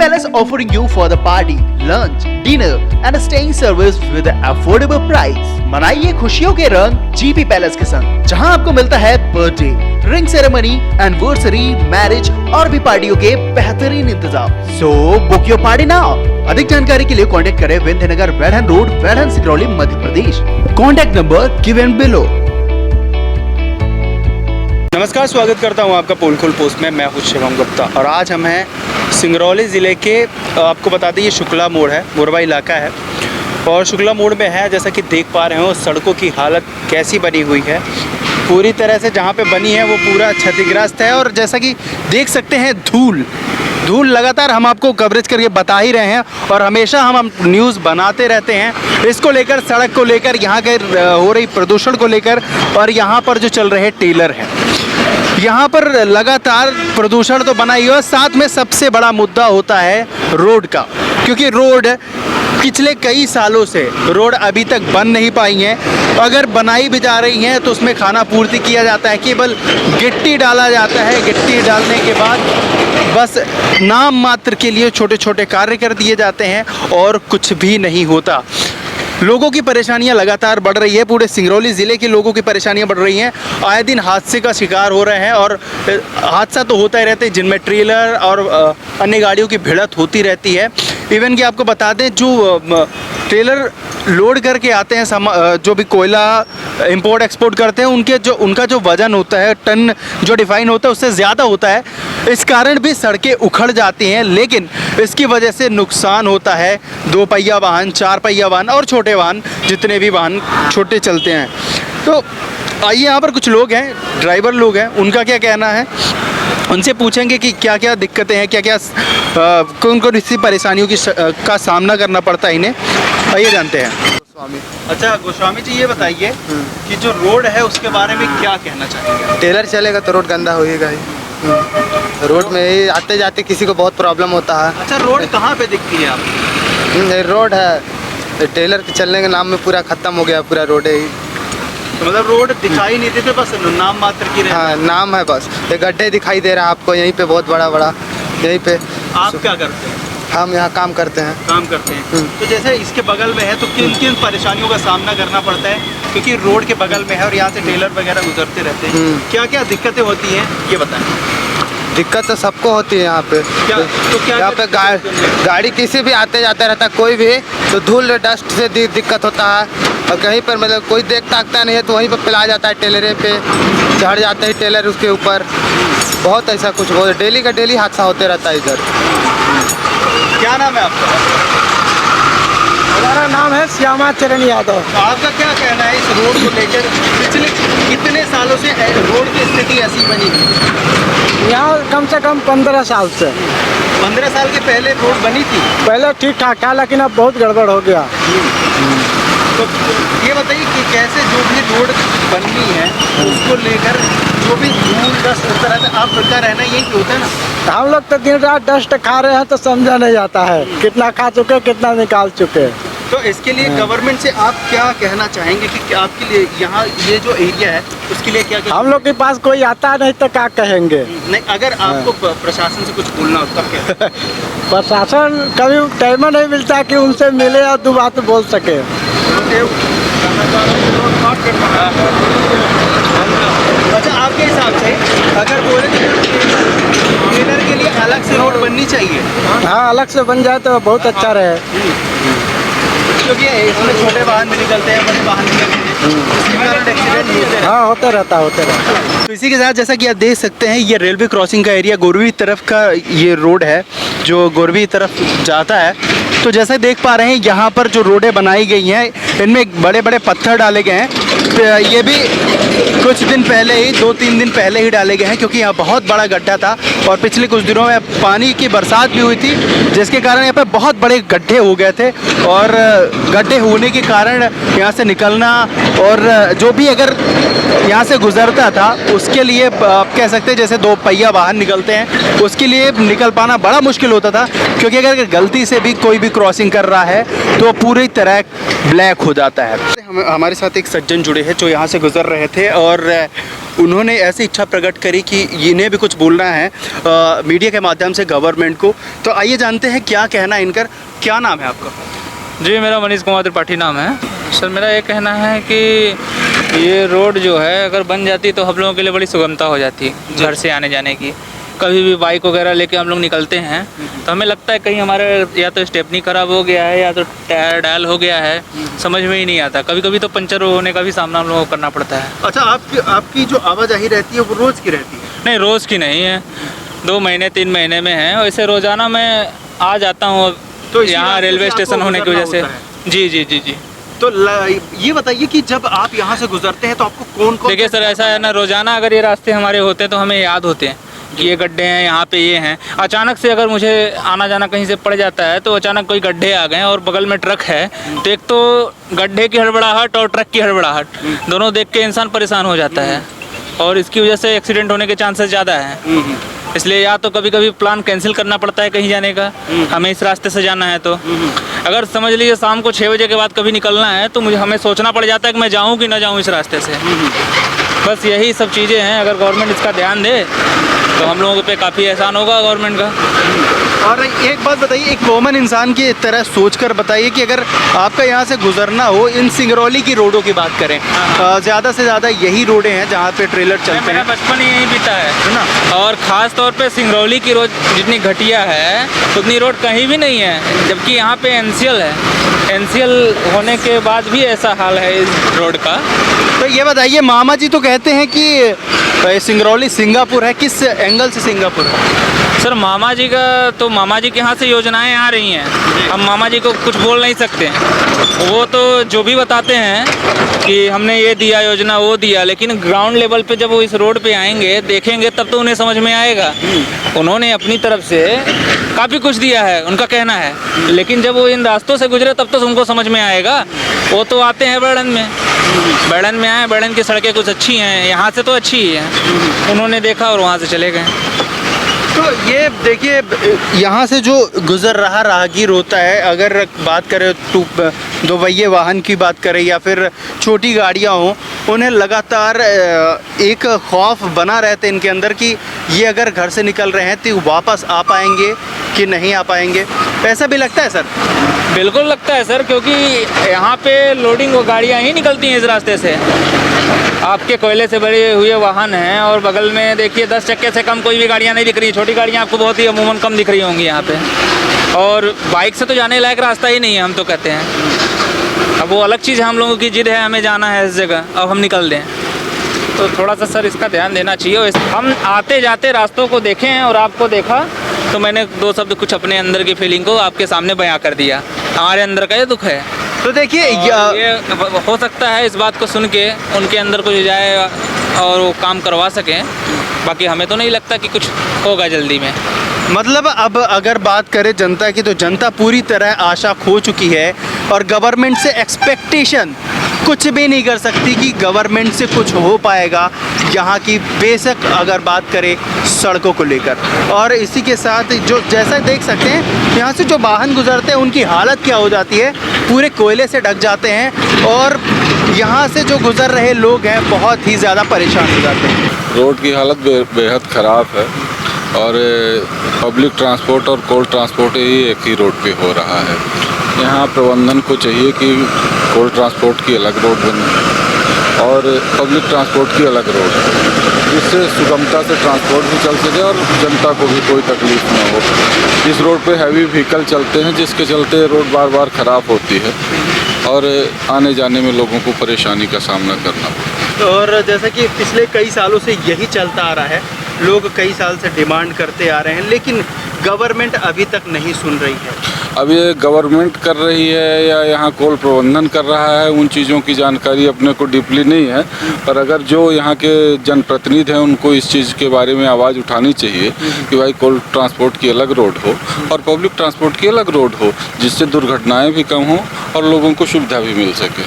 Palace offering you for the party, lunch, dinner and staying service with affordable price. मनाइए खुशियों के रंग GP Palace के संग, जहां आपको मिलता है birthday, ring ceremony, anniversary, marriage और भी पार्टियों के बेहतरीन इंतजाम। So book your party now. अधिक जानकारी के लिए कांटेक्ट करें Vindhyanagar Waidhan road, Waidhan Singrauli, Madhya Pradesh. Contact number given below. नमस्कार, स्वागत करता हूं आपका पोलखोल पोस्ट में। मैं हूं शिवम गुप्ता और आज हम हैं सिंगरौली ज़िले के, आपको बता दें ये शुक्ला मोड़ है, मोरवा इलाका है और शुक्ला मोड़ में है। जैसा कि देख पा रहे हो सड़कों की हालत कैसी बनी हुई है, पूरी तरह से जहां पे बनी है वो पूरा क्षतिग्रस्त है। और जैसा कि देख सकते हैं धूल लगातार हम आपको कवरेज करके बता ही रहे हैं और हमेशा हम न्यूज़ बनाते रहते हैं इसको लेकर, सड़क को लेकर, यहाँ के हो रही प्रदूषण को लेकर और यहाँ पर जो चल रहे टेलर हैं। यहाँ पर लगातार प्रदूषण तो बना ही है, साथ में सबसे बड़ा मुद्दा होता है रोड का, क्योंकि रोड पिछले कई सालों से रोड अभी तक बन नहीं पाई हैं। अगर बनाई भी जा रही हैं तो उसमें खाना पूर्ति किया जाता है, केवल गिट्टी डाला जाता है। गिट्टी डालने के बाद बस नाम मात्र के लिए छोटे छोटे कार्य कर दिए जाते हैं और कुछ भी नहीं होता। लोगों की परेशानियां लगातार बढ़ रही है, पूरे सिंगरौली ज़िले के लोगों की परेशानियां बढ़ रही हैं। आए दिन हादसे का शिकार हो रहे हैं और हादसा तो होता ही रहता है, जिनमें ट्रेलर और अन्य गाड़ियों की भिड़ंत होती रहती है। इवन कि आपको बता दें जो ट्रेलर लोड करके आते हैं, जो भी कोयला इंपोर्ट एक्सपोर्ट करते हैं, उनका जो वज़न होता है, टन जो डिफाइन होता है उससे ज़्यादा होता है। इस कारण भी सड़कें उखड़ जाती हैं, लेकिन इसकी वजह से नुकसान होता है 2 पहिया वाहन, 4 पहिया वाहन और छोटे वाहन, जितने भी वाहन छोटे चलते हैं। तो आइए यहाँ पर कुछ लोग हैं, ड्राइवर लोग हैं, उनका क्या कहना है, उनसे पूछेंगे कि क्या क्या दिक्कतें हैं, क्या क्या कौन कौन सी परेशानियों का सामना करना पड़ता है इन्हें। आइए जानते हैं। गोस्वामी। अच्छा गोस्वामी जी, ये बताइए कि जो रोड है उसके बारे में क्या कहना चाहेंगे। टेलर चलेगा तो रोड गंदा होएगा ही। रोड में ही आते जाते किसी को बहुत प्रॉब्लम होता है। अच्छा, रोड कहाँ पे दिखती है आपको? रोड है, टेलर के चलने के नाम में पूरा ख़त्म हो गया, पूरा रोड है ही। तो मतलब रोड दिखाई नहीं देते, बस नाम मात्र की। हाँ, नाम है बस। ये गड्ढे दिखाई दे रहा है आपको यहीं पे, बहुत बड़ा यहीं पे। आप क्या करते हैं? हम यहाँ काम करते हैं। तो जैसे इसके बगल में है तो किन किन परेशानियों का सामना करना पड़ता है, क्योंकि रोड के बगल में है और यहाँ से टेलर वगैरह गुजरते रहते हैं। क्या क्या दिक्कतें होती हैं ये बताएं। दिक्कत तो सबको होती है यहाँ पे। क्या यहाँ पे गाड़ी किसी भी आते जाते रहता है, कोई भी, तो धूल डस्ट से दिक्कत होता है। और कहीं पर मतलब कोई देख ताकता नहीं है तो वहीं पर पिला जाता है, टेलरे पे चढ़ जाते हैं टेलर उसके ऊपर। बहुत ऐसा कुछ बहुत डेली का डेली हादसा होते रहता है इधर। क्या नाम है आपका? हमारा नाम है श्यामा चरण यादव। तो आपका क्या कहना है इस रोड को लेकर? पिछले कितने सालों से रोड की स्थिति ऐसी बनी है? यहाँ कम से कम 15 साल से। 15 साल के पहले रोड बनी थी? पहले ठीक ठाक था, लेकिन अब बहुत गड़बड़ हो गया। तो ये बताइए कि कैसे जो भी रोड बननी है उसको लेकर जो भी धूल डस्ट होता रहता है, आपका रहना यही होता है ना? हम लोग तो दिन रात डस्ट खा रहे हैं तो समझा नहीं जाता है कितना खा चुके, कितना निकाल चुके। तो इसके लिए गवर्नमेंट से आप क्या कहना चाहेंगे कि आपके लिए यहाँ ये जो एरिया है उसके लिए क्या हम लोग के पास कोई आता नहीं तो क्या कहेंगे। नहीं, अगर आपको प्रशासन से कुछ बोलना हो तब क्या? प्रशासन कभी टाइम नहीं मिलता कि उनसे मिले और 2 बात बोल सके। अच्छा, आपके हिसाब से अगर बोले तो टेलर के लिए अलग से रोड बननी चाहिए? हाँ, अलग से बन जाए तो बहुत अच्छा रहे, क्योंकि इसमें छोटे वाहन भी निकलते हैं, बड़े वाहन भी निकलते हैं, इसके कारण एक्सीडेंट होते हैं। हाँ, होते रहता। तो इसी के साथ जैसा कि आप देख सकते हैं ये रेलवे क्रॉसिंग का एरिया, गोरवी तरफ का ये रोड है जो गोरवी तरफ जाता है। तो जैसे देख पा रहे हैं यहाँ पर जो रोडें बनाई गई हैं इनमें बड़े बड़े पत्थर डाले गए हैं। ये भी कुछ दिन पहले ही, 2-3 दिन पहले ही डाले गए हैं, क्योंकि यहाँ बहुत बड़ा गड्ढा था और पिछले कुछ दिनों में पानी की बरसात भी हुई थी, जिसके कारण यहाँ पर बहुत बड़े गड्ढे हो गए थे। और गड्ढे होने के कारण यहाँ से निकलना और जो भी अगर यहाँ से गुजरता था उसके लिए आप कह सकते हैं जैसे 2 पहिया वाहन निकलते हैं, उसके लिए निकल पाना बड़ा मुश्किल होता था। क्योंकि अगर गलती से भी कोई भी क्रॉसिंग कर रहा है तो पूरी तरह ब्लैक हो जाता है। हमारे साथ एक सज्जन जुड़े हैं जो यहाँ से गुजर रहे थे और उन्होंने ऐसी इच्छा प्रकट करी कि इन्हें भी कुछ बोलना है मीडिया के माध्यम से गवर्नमेंट को। तो आइए जानते हैं क्या कहना है इनका। क्या नाम है आपका? जी, मेरा मनीष कुमार त्रिपाठी नाम है सर। मेरा ये कहना है कि ये रोड जो है अगर बन जाती तो हम लोगों के लिए बड़ी सुगमता हो जाती घर से आने जाने की। कभी भी बाइक वगैरह लेके हम लोग निकलते हैं तो हमें लगता है कहीं हमारे या तो स्टेपनी ख़राब हो गया है या तो टायर डायल हो गया है, समझ में ही नहीं आता। कभी कभी तो पंचर होने का भी सामना हम लोगों को करना पड़ता है। अच्छा, आपकी जो आवाजाही रहती है वो रोज़ की रहती है? नहीं, रोज़ की नहीं है, 2 महीने 3 महीने में है। वैसे रोज़ाना मैं आ जाता हूँ तो यहाँ रेलवे स्टेशन होने की वजह से। जी जी जी जी। तो ये बताइए कि जब आप यहाँ से गुजरते हैं तो आपको कौन कौन? देखिए सर, ऐसा है ना, रोज़ाना अगर ये रास्ते हमारे होते हैं तो हमें याद होते हैं कि ये गड्ढे हैं, यहाँ पे ये हैं। अचानक से अगर मुझे आना जाना कहीं से पड़ जाता है तो अचानक कोई गड्ढे आ गए और बगल में ट्रक है तो एक तो गड्ढे की हड़बड़ाहट और ट्रक की हड़बड़ाहट दोनों देख के इंसान परेशान हो जाता है और इसकी वजह से एक्सीडेंट होने के चांसेस ज़्यादा हैं। इसलिए या तो कभी कभी प्लान कैंसिल करना पड़ता है कहीं जाने का, हमें इस रास्ते से जाना है तो। अगर समझ लीजिए शाम को 6 बजे के बाद कभी निकलना है तो हमें सोचना पड़ जाता है कि मैं जाऊँ कि ना जाऊँ इस रास्ते से। बस यही सब चीज़ें हैं। अगर गवर्नमेंट इसका ध्यान दे तो हम लोगों पे काफ़ी एहसान होगा गवर्नमेंट का। और एक बात बताइए, एक कॉमन इंसान की तरह सोचकर बताइए कि अगर आपका यहाँ से गुजरना हो, इन सिंगरौली की रोडों की बात करें, ज़्यादा से ज़्यादा यही रोडें हैं जहाँ पे ट्रेलर चलते हैं। मेरा बचपन ही यहीं बीता है ना। और ख़ास तौर पे सिंगरौली की रोड जितनी घटिया है उतनी रोड कहीं भी नहीं है, जबकि यहाँ पे एनसीएल है। एनसीएल होने के बाद भी ऐसा हाल है इस रोड का। तो ये बताइए, मामा जी तो कहते हैं कि सिंगरौली सिंगापुर है, किस एंगल से सिंगापुर है? सर, मामा जी के यहाँ से योजनाएं आ रही हैं, हम मामा जी को कुछ बोल नहीं सकते। वो तो जो भी बताते हैं कि हमने ये दिया योजना वो दिया, लेकिन ग्राउंड लेवल पे जब वो इस रोड पे आएंगे देखेंगे तब तो उन्हें समझ में आएगा। उन्होंने अपनी तरफ से काफ़ी कुछ दिया है, उनका कहना है, लेकिन जब वो इन रास्तों से गुजरे तब तो उनको समझ में आएगा। वो तो आते हैं बढ़न में आए, बढ़न की सड़कें कुछ अच्छी हैं, यहाँ से तो अच्छी ही हैं। उन्होंने देखा और वहाँ से चले गए। तो ये देखिए, यहाँ से जो गुज़र रहा राहगीर होता है, अगर बात करें 2 पहिए वाहन की बात करें या फिर छोटी गाड़ियाँ हों, उन्हें लगातार एक खौफ बना रहता है इनके अंदर कि ये अगर घर से निकल रहे हैं तो वापस आ पाएंगे कि नहीं आ पाएंगे। ऐसा भी लगता है सर? बिल्कुल लगता है सर, क्योंकि यहाँ पे लोडिंग गाड़ियाँ ही निकलती हैं इस रास्ते से। आपके कोयले से भरे हुए वाहन हैं और बगल में देखिए 10 चक्के से कम कोई भी गाड़ियाँ नहीं दिख रही। छोटी गाड़ियाँ आपको बहुत ही अमूमन कम दिख रही होंगी यहाँ पे, और बाइक से तो जाने लायक रास्ता ही नहीं है, हम तो कहते हैं। अब वो अलग चीज़ है, हम लोगों की जिद है, हमें जाना है इस जगह, अब हम निकल दें। तो थोड़ा सा सर इसका ध्यान देना चाहिए। हम आते जाते रास्तों को देखे हैं और आपको देखा तो मैंने 2 शब्द कुछ अपने अंदर की फीलिंग को आपके सामने बयां कर दिया। हमारे अंदर का ये दुख है। तो देखिए, ये हो सकता है इस बात को सुन के उनके अंदर कुछ जाए और वो काम करवा सकें, बाकी हमें तो नहीं लगता कि कुछ होगा जल्दी में। मतलब अब अगर बात करें जनता की, तो जनता पूरी तरह आशा खो चुकी है और गवर्नमेंट से एक्सपेक्टेशन कुछ भी नहीं कर सकती कि गवर्नमेंट से कुछ हो पाएगा यहाँ की। बेशक अगर बात करें सड़कों को लेकर, और इसी के साथ जो जैसा देख सकते हैं यहाँ से जो वाहन गुजरते हैं उनकी हालत क्या हो जाती है, पूरे कोयले से ढक जाते हैं और यहाँ से जो गुजर रहे लोग हैं बहुत ही ज़्यादा परेशान हो जाते हैं। रोड की हालत बेहद ख़राब है और पब्लिक ट्रांसपोर्ट और कोल ट्रांसपोर्ट ही एक ही रोड पे हो रहा है। यहाँ प्रबंधन को चाहिए कि कोल ट्रांसपोर्ट की अलग रोड बने और पब्लिक ट्रांसपोर्ट की अलग रोड, जिससे सुगमता से ट्रांसपोर्ट भी चल सके और जनता को भी कोई तकलीफ ना हो। इस रोड पे हैवी व्हीकल चलते हैं, जिसके चलते रोड बार बार ख़राब होती है और आने जाने में लोगों को परेशानी का सामना करना पड़ता है। और जैसा कि पिछले कई सालों से यही चलता आ रहा है, लोग कई साल से डिमांड करते आ रहे हैं, लेकिन गवर्नमेंट अभी तक नहीं सुन रही है। अब ये गवर्नमेंट कर रही है या यहाँ कोल प्रबंधन कर रहा है, उन चीज़ों की जानकारी अपने को डीपली नहीं है, पर अगर जो यहाँ के जनप्रतिनिधि हैं उनको इस चीज़ के बारे में आवाज़ उठानी चाहिए कि भाई कोल ट्रांसपोर्ट की अलग रोड हो और पब्लिक ट्रांसपोर्ट की अलग रोड हो, जिससे दुर्घटनाएं भी कम हों और लोगों को सुविधा भी मिल सके।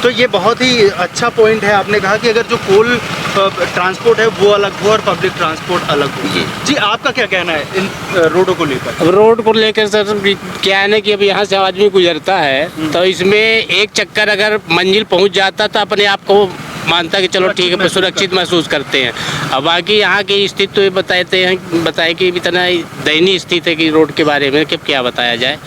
तो ये बहुत ही अच्छा पॉइंट है, आपने कहा कि अगर जो कोल ट्रांसपोर्ट है वो अलग हो और पब्लिक ट्रांसपोर्ट अलग हो। जी आपका क्या कहना है इन रोडों को लेकर? अब रोड को लेकर सर क्या है ना कि अब यहाँ से आदमी गुजरता है तो इसमें एक चक्कर अगर मंजिल पहुँच जाता तो अपने आप को मानता कि चलो ठीक है, सुरक्षित महसूस करते हैं। अब बाकी यहाँ की स्थिति तो ये बताए कि इतना दयनीय स्थिति है कि रोड के बारे में कि क्या बताया जाए।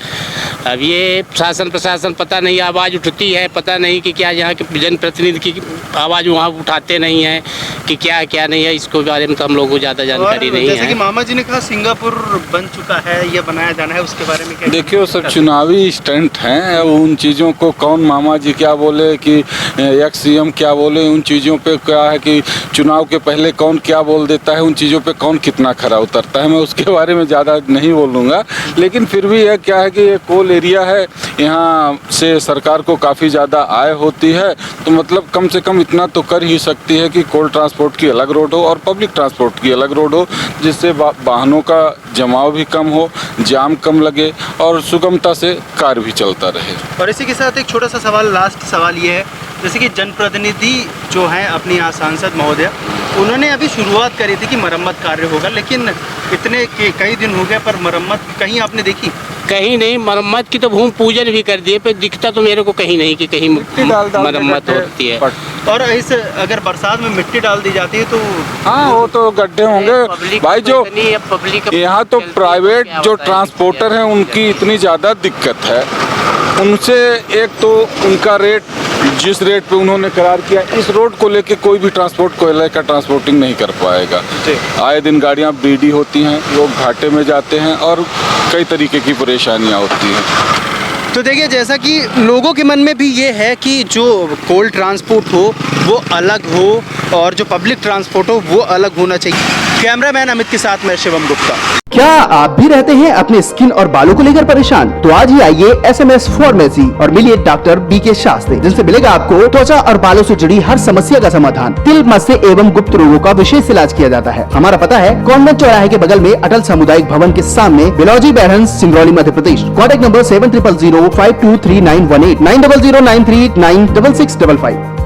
अब ये शासन प्रशासन पता नहीं आवाज़ उठती है, पता नहीं कि क्या यहाँ के जनप्रतिनिधि की आवाज़ वहाँ उठाते नहीं हैं कि क्या नहीं है, इसको बारे में तो हम लोगों को ज़्यादा जानकारी नहीं है। जैसे कि मामा जी ने कहा सिंगापुर बन चुका है, ये बनाया जाना है, उसके बारे में क्या? देखिए सब चुनावी स्टंट हैं, उन चीज़ों को कौन मामा जी क्या बोले कि एक्स सीएम क्या बोले, उन चीज़ों पे क्या है कि चुनाव के पहले कौन क्या बोल देता है, उन चीज़ों पे कौन कितना खरा उतरता है, मैं उसके बारे में ज़्यादा नहीं बोलूँगा। लेकिन फिर भी यह क्या है कि ये कोल एरिया है, यहाँ से सरकार को काफ़ी ज़्यादा आय होती है, तो मतलब कम से कम इतना तो कर ही सकती है कि कोल ट्रांसपोर्ट की अलग रोड हो और पब्लिक ट्रांसपोर्ट की अलग रोड हो, जिससे वाहनों का जमाव भी कम हो, जाम कम लगे और सुगमता से कार्य भी चलता रहे। और इसी के साथ एक छोटा सा सवाल, लास्ट सवाल ये है, जैसे कि जनप्रतिनिधि जो हैं अपनी यहाँ सांसद महोदय, उन्होंने अभी शुरुआत करी थी कि मरम्मत कार्य होगा, लेकिन इतने कई दिन हो गए पर मरम्मत कहीं आपने देखी? कहीं नहीं। मरम्मत की तो भूमि पूजन भी कर दिए, पर दिखता तो मेरे को कहीं नहीं कि कहीं मरम्मत होती है। और इस अगर बरसात में मिट्टी डाल दी जाती है तो हाँ वो तो गड्ढे होंगे भाई। जो यहाँ तो प्राइवेट जो ट्रांसपोर्टर हैं उनकी इतनी ज़्यादा दिक्कत है, उनसे एक तो उनका रेट जिस रेट पे उन्होंने करार किया, इस रोड को लेके कोई भी ट्रांसपोर्ट कोयले का ट्रांसपोर्टिंग नहीं कर पाएगा। आए दिन गाड़ियाँ बीडी होती हैं, लोग घाटे में जाते हैं और कई तरीके की परेशानियाँ होती हैं। तो देखिए जैसा कि लोगों के मन में भी ये है कि जो कोल ट्रांसपोर्ट हो वो अलग हो और जो पब्लिक ट्रांसपोर्ट हो वो अलग होना चाहिए। कैमरामैन अमित के साथ मैं शिवम गुप्ता। क्या आप भी रहते हैं अपने स्किन और बालों को लेकर परेशान? तो आज ही आइए SMS फार्मेसी और मिलिए डॉक्टर BK शास्त्री, जिनसे मिलेगा आपको त्वचा और बालों से जुड़ी हर समस्या का समाधान। तिल, मस्से एवं गुप्त रोगों का विशेष इलाज किया जाता है। हमारा पता है कॉन्वेंट चौराहे के बगल में अटल सामुदायिक भवन के सामने, Bilaunji Bairhans, Singrauli, Madhya Pradesh. Contact number 7000523918 9009396655।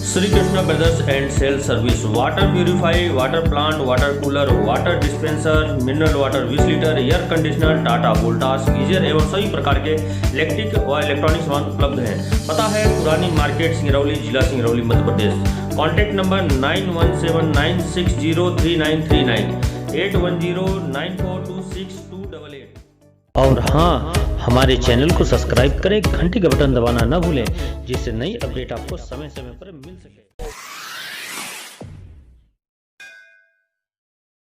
Shri Krishna brothers and sale service, water purify, water plant, water cooler, water dispenser, mineral water 20 litre, air conditioner, Tata Voltas, geyser एवं सभी प्रकार के इलेक्ट्रिक व इलेक्ट्रॉनिक सामान उपलब्ध हैं। पता है पुरानी मार्केट, सिंगरौली, जिला सिंगरौली, मध्य प्रदेश। Contact number 9179603939 8109426288। और हाँ, हमारे चैनल को सब्सक्राइब करें, घंटी का बटन दबाना न भूलें, जिससे नई अपडेट आपको समय समय पर मिल सके।